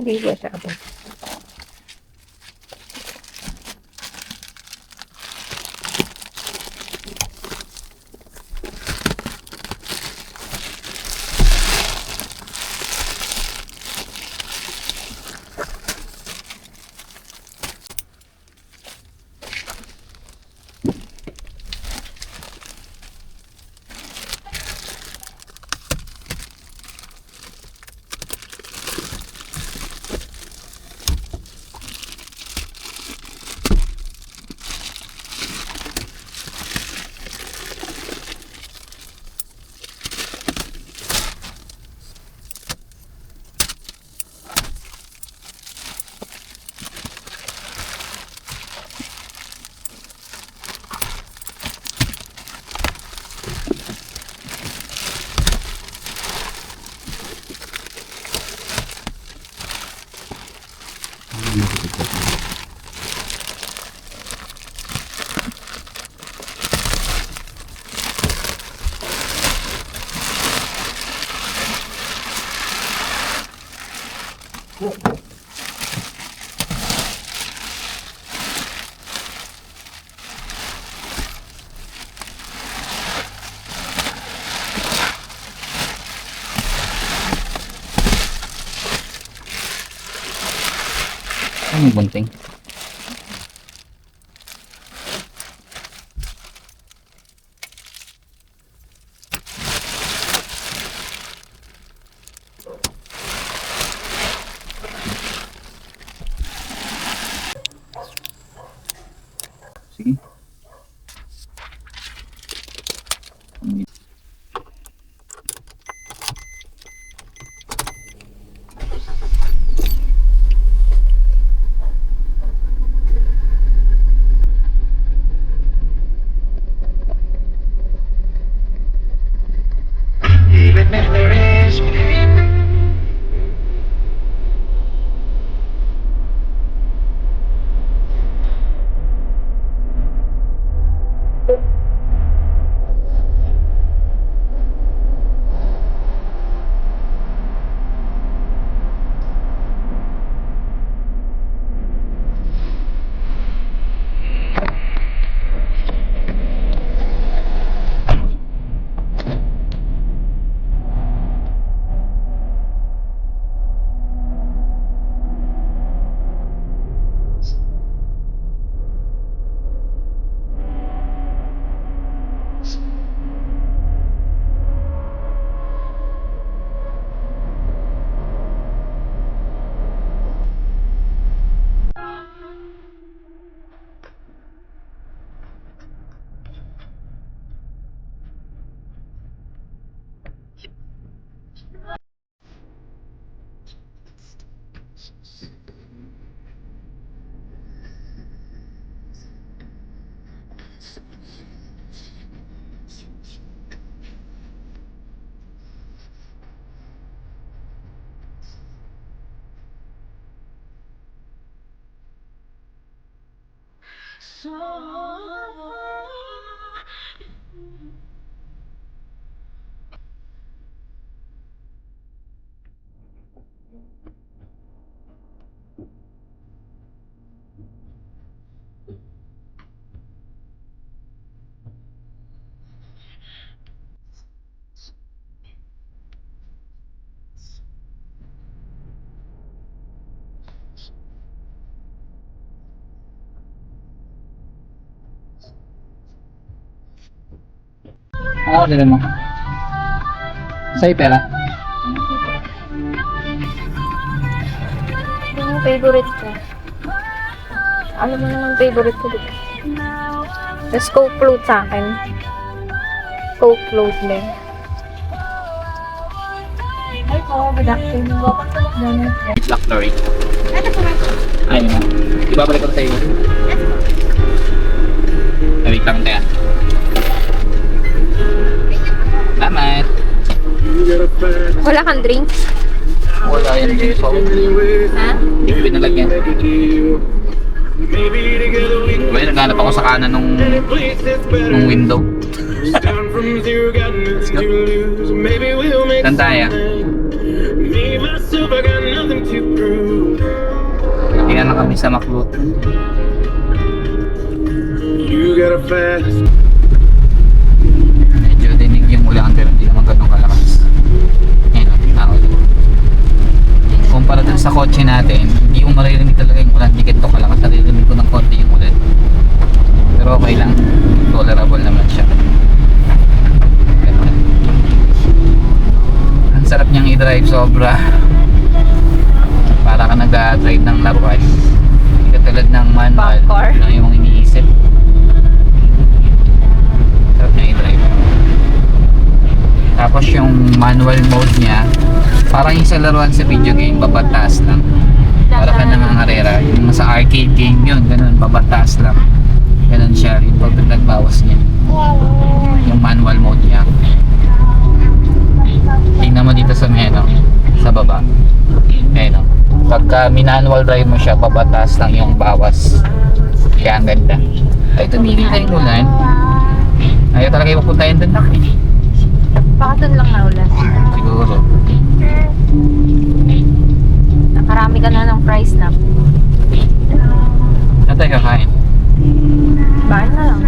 Hindi ba siya ako? Ano yung bunting? Sige. Ano orderin mo? Sa'yo pera? Yung favorite ko. Alam mo naman favorite ko dito. Tapos Coke float sa akin. Coke float din. Ay po, good afternoon. Black Lorry. Ayun mo. Ibabalik ko sa'yo. Wait lang tayo. Salamat. Wala kang drink? Wala yan dito. Ha? Hindi ko pinalagyan. Well, naghanap ako sa kanan nung window. Let's go. Saan tayo? Kaya na kami sa Maclut. Medyo dinig yung ulan pero hindi naman ganun kalakas. Ngayon, tao din. Kumpara dun sa kotse natin, hindi mo maririnig talaga yung ulan. Hindi ganito kalakas. Naririnig ko ng konti yung ulan. Pero okay lang. Tolerable naman siya. Ang sarap niyang i-drive sobra. Para ka nag-drive ng laruan. Hindi ka tulad ng manual Bangkar. na yung iniisip. Sarap niya i-drive. Tapos yung manual mode niya, parang yung sa laruan sa video game, babataas lang. Para ka nangangarera. Yung sa arcade game yun, ganun, babataas lang. Ganun siya, yung pagdagbawas niya. Yung manual mode niya. Tingnan mo dito sa menu, sa baba. Ayan o. Pagka manual drive mo siya, babataas lang yung bawas. Kaya ang ganda. Ay, tumigil na yung ulan. Ayaw talaga yung pupuntahin doon na. Baka doon lang naulan. Siguro. Nakarami ka na ng price na. Saan tayo kakain? Bahay na lang.